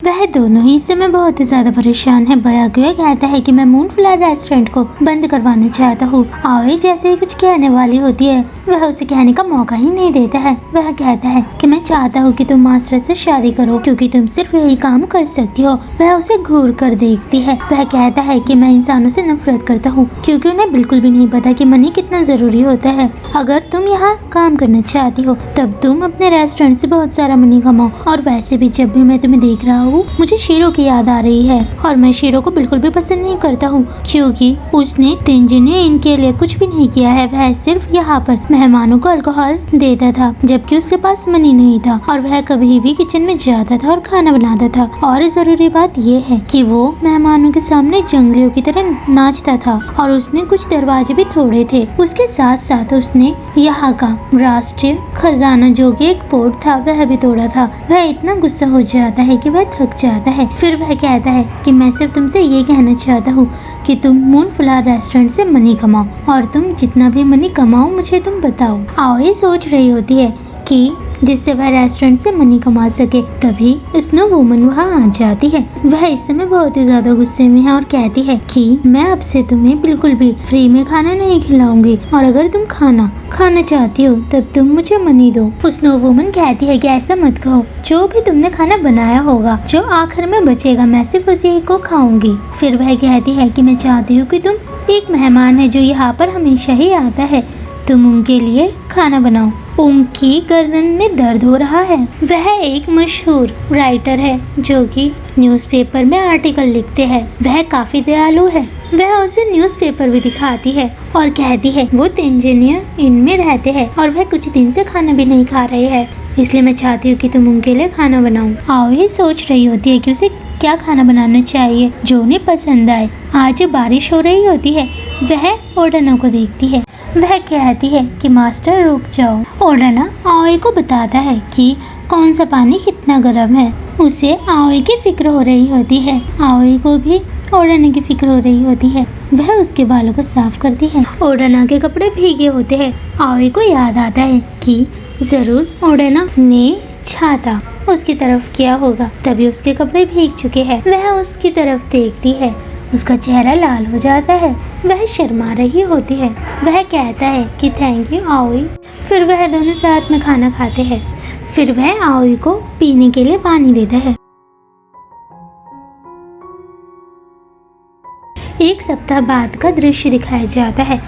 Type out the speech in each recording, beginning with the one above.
वह दोनों ही इस समय बहुत ही ज्यादा परेशान है। बयाग्यो कहता है कि मैं मूनफ्लावर रेस्टोरेंट को बंद करवाना चाहता हूँ। आओई जैसे ही कुछ कहने वाली होती है वह उसे कहने का मौका ही नहीं देता है। वह कहता है कि मैं चाहता हूँ कि तुम मास्टर से शादी करो क्योंकि तुम सिर्फ यही काम कर सकती हो। वह उसे घूर कर देखती है। वह कहता है कि मैं इंसानों से नफरत करता हूँ क्योंकि उन्हें बिल्कुल भी नहीं पता कि मनी कितना जरूरी होता है। अगर तुम यहाँ काम करना चाहती हो तब तुम अपने रेस्टोरेंट से बहुत सारा मनी कमाओ। और वैसे भी जब भी मैं तुम्हें देख रहा हूँ मुझे शीरो की याद आ रही है और मैं शीरो को बिल्कुल भी पसंद नहीं करता हूँ क्योंकि उसने तेंजिन ने इनके लिए कुछ भी नहीं किया है। वह सिर्फ यहाँ पर मेहमानों को अल्कोहल देता था जबकि उसके पास मनी नहीं था और वह कभी भी किचन में जाता था और खाना बनाता था। और जरूरी बात यह है कि वो मेहमानों के सामने जंगलियों की तरह नाचता था और उसने कुछ दरवाजे भी तोड़े थे। उसके साथ साथ उसने यहाँ का राष्ट्रीय खजाना जो कि एक पोर्ट था वह भी तोड़ा था। वह इतना गुस्सा हो जाता है कि वह थक जाता है। फिर वह कहता है कि मैं सिर्फ तुमसे ये कहना चाहता हूँ कि तुम मूनफ्लावर रेस्टोरेंट से मनी कमाओ और तुम जितना भी मनी कमाओ मुझे तुम बताओ। आओई सोच रही होती है कि जिससे वह रेस्टोरेंट से मनी कमा सके। तभी स्नो वुमन वहाँ आ जाती है। वह इस समय बहुत ही ज्यादा गुस्से में है और कहती है कि मैं अब से तुम्हें बिल्कुल भी फ्री में खाना नहीं खिलाऊंगी और अगर तुम खाना चाहती हो तब तुम मुझे मनी दो। स्नो वुमन कहती है कि ऐसा मत कहो, जो भी तुमने खाना बनाया होगा जो आखिर में बचेगा मैं सिर्फ उसी को खाऊंगी। फिर वह कहती है कि मैं चाहती हूँ कि तुम एक मेहमान है जो यहाँ पर हमेशा ही आता है, तुम उनके लिए खाना बनाओ। उनकी गर्दन में दर्द हो रहा है। वह एक मशहूर राइटर है जो कि न्यूज़पेपर में आर्टिकल लिखते हैं। वह काफी दयालु है। वह उसे न्यूज़पेपर भी दिखाती है और कहती है वो इंजीनियर इनमें रहते हैं और वह कुछ दिन से खाना भी नहीं खा रहे हैं, इसलिए मैं चाहती हूँ कि तुम उनके लिए खाना बनाओ। आओई सोच रही होती है कि उसे क्या खाना बनाना चाहिए जो उन्हें पसंद आए। आज बारिश हो रही होती है। वह ओडाना को देखती है। वह कहती है कि मास्टर रुक जाओ। ओडाना आओई को बताता है कि कौन सा पानी कितना गर्म है। उसे आओई की फिक्र हो रही होती है। आओई को भी ओडाना की फिक्र हो रही होती है। वह उसके बालों को साफ करती है। ओडाना के कपड़े भीगे होते हैं। आओई को याद आता है कि जरूर ओडाना ने छाता उसकी तरफ किया होगा तभी उसके कपड़े भीग चुके हैं। वह उसकी तरफ देखती है। उसका चेहरा लाल हो जाता है। वह शर्मा रही होती है। वह कहता है कि थैंक यू आओई। फिर वह दोनों साथ में खाना खाते हैं। फिर वह आओई को पीने के लिए पानी देता है। एक सप्ताह बाद का दृश्य दिखाया जाता है।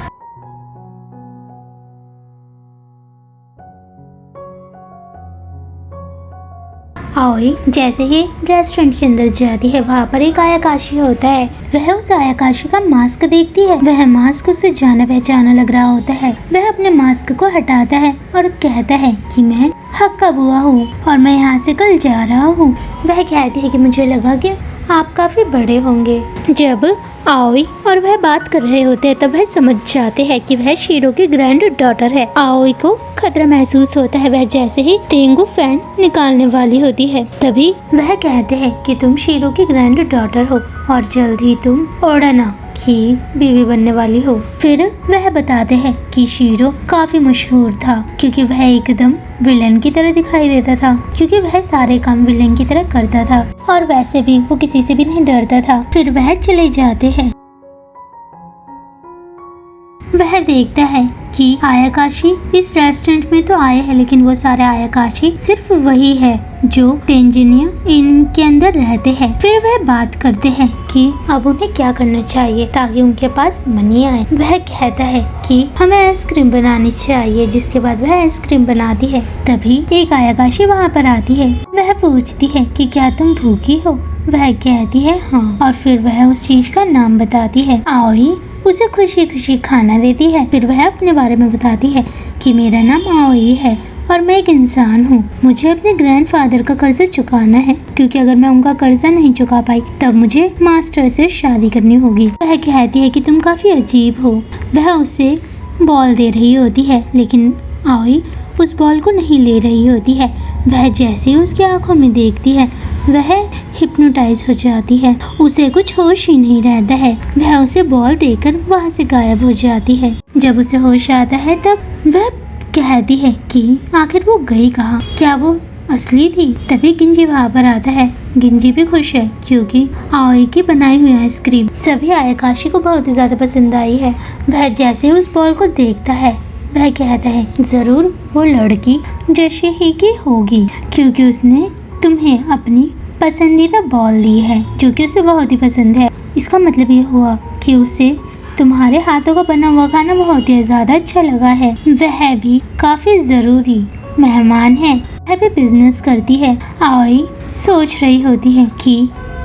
आओई जैसे ही रेस्टोरेंट के अंदर जाती है वहाँ पर एक आयाकाशी होता है। वह उस आयाकाशी का मास्क देखती है। वह मास्क उसे जाना पहचाना लग रहा होता है। वह अपने मास्क को हटाता है और कहता है कि मैं हक्का बुआ हूँ और मैं यहाँ से कल जा रहा हूँ। वह कहती है कि मुझे लगा कि आप काफी बड़े होंगे। जब आओई और वह बात कर रहे होते हैं तब वह समझ जाते हैं कि वह शीरो की ग्रैंड डॉटर है। आओई को खतरा महसूस होता है। वह जैसे ही तेंगु फैन निकालने वाली होती है तभी वह कहते हैं कि तुम शीरो की ग्रैंड डॉटर हो और जल्द ही तुम ओडाना की बीवी बनने वाली हो। फिर वह बताते हैं कि शीरो काफी मशहूर था क्योंकि वह एकदम विलन की तरह दिखाई देता था क्योंकि वह सारे काम विलन की तरह करता था और वैसे भी वो किसी से भी नहीं डरता था। फिर वह चले जाते हैं। वह देखता है कि आयाकाशी इस रेस्टोरेंट में तो आए हैं लेकिन वो सारे आयाकाशी सिर्फ वही है जो तेंजिनिया इनके अंदर रहते हैं। फिर वह बात करते हैं कि अब उन्हें क्या करना चाहिए ताकि उनके पास मनी आए। वह कहता है कि हमें आइसक्रीम बनानी चाहिए जिसके बाद वह आइसक्रीम बनाती है। तभी एक आयाकाशी वहाँ पर आती है। वह पूछती है कि क्या तुम भूखी हो। वह कहती है हाँ और फिर वह उस चीज का नाम बताती है। आओई उसे खुशी खुशी खाना देती है। फिर वह अपने बारे में बताती है कि मेरा नाम आओई है और मैं एक इंसान हूँ। मुझे अपने ग्रैंडफादर का कर्जा चुकाना है क्योंकि अगर मैं उनका कर्जा नहीं चुका पाई तब मुझे मास्टर से शादी करनी होगी। वह कहती है कि तुम काफी अजीब हो। वह उसे बॉल दे रही होती है लेकिन आओई उस बॉल को नहीं ले रही होती है। वह जैसे ही उसकी आंखों में देखती है वह हिप्नोटाइज हो जाती है। उसे कुछ होश ही नहीं रहता है। वह उसे बॉल देकर वहाँ से गायब हो जाती है। जब उसे होश आता है तब वह कहती है कि आखिर वो गई कहाँ। क्या वो असली थी। तभी गिंजी वहाँ पर आता है। गिंजी भी खुश है क्योंकि आओई की बनाई हुई आइसक्रीम सभी आयाकाशी को बहुत ही ज्यादा पसंद आई है। वह जैसे उस बॉल को देखता है वह कहता है जरूर वो लड़की जैसे ही की होगी क्योंकि उसने तुम्हें अपनी पसंदीदा बॉल दी है जो कि उसे बहुत ही पसंद है। इसका मतलब ये हुआ कि उसे तुम्हारे हाथों का बना हुआ खाना बहुत ही ज्यादा अच्छा लगा है। वह भी काफी जरूरी मेहमान है। वह भी बिजनेस करती है। आओई सोच रही होती है कि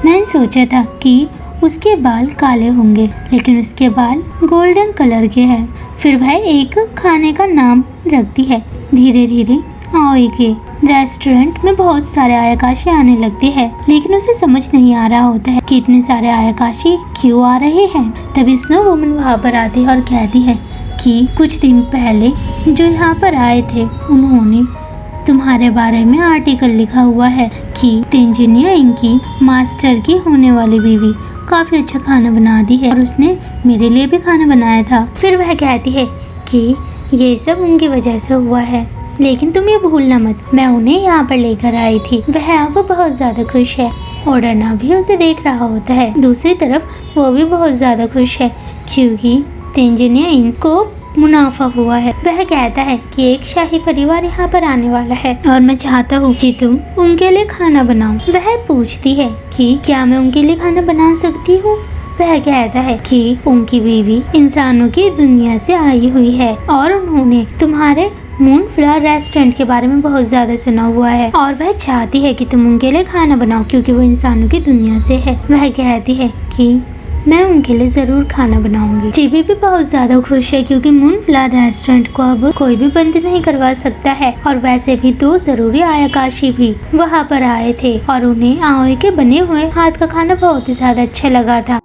मैंने सोचा था कि उसके बाल काले होंगे लेकिन उसके बाल गोल्डन कलर के हैं। फिर वह एक खाने का नाम रखती है। धीरे धीरे आओई के रेस्टोरेंट में बहुत सारे आयाकाशी आने लगते हैं लेकिन उसे समझ नहीं आ रहा होता है कि इतने सारे आयाकाशी क्यों आ रहे हैं। तभी स्नो वुमन वहाँ पर आती है और कहती है कि कुछ दिन पहले जो यहाँ पर आए थे उन्होंने तुम्हारे बारे में आर्टिकल लिखा हुआ है कि तेंजिनिया इनकी मास्टर की होने वाली बीवी काफी अच्छा खाना बनाती है और उसने मेरे लिए भी खाना बनाया था। फिर वह कहती है कि ये सब उनकी वजह से हुआ है लेकिन तुम ये भूलना मत मैं उन्हें यहाँ पर लेकर आई थी। वह अब बहुत ज्यादा खुश है। ओडाना भी उसे देख रहा होता है। दूसरी तरफ वो भी बहुत ज्यादा खुश है क्योंकि तेंजिनिया इनको मुनाफा हुआ है। वह कहता है कि एक शाही परिवार यहाँ पर आने वाला है और मैं चाहता हूँ कि तुम उनके लिए खाना बनाओ। वह पूछती है कि क्या मैं उनके लिए खाना बना सकती हूँ। वह कहता है कि उनकी बीवी इंसानों की दुनिया से आई हुई है और उन्होंने तुम्हारे मूनफ्लावर रेस्टोरेंट के बारे में बहुत ज्यादा सुना हुआ है और वह चाहती है कि तुम उनके लिए खाना बनाओ क्योंकि वो इंसानों की दुनिया से है। वह कहती है कि मैं उनके लिए जरूर खाना बनाऊंगी। चिबी भी बहुत ज्यादा खुश है क्योंकि मूनफ्लावर रेस्टोरेंट को अब कोई भी बंद नहीं करवा सकता है और वैसे भी 2 जरूरी आयाकाशी भी वहाँ पर आए थे और उन्हें आओई के बने हुए हाथ का खाना बहुत ही ज्यादा अच्छा लगा था।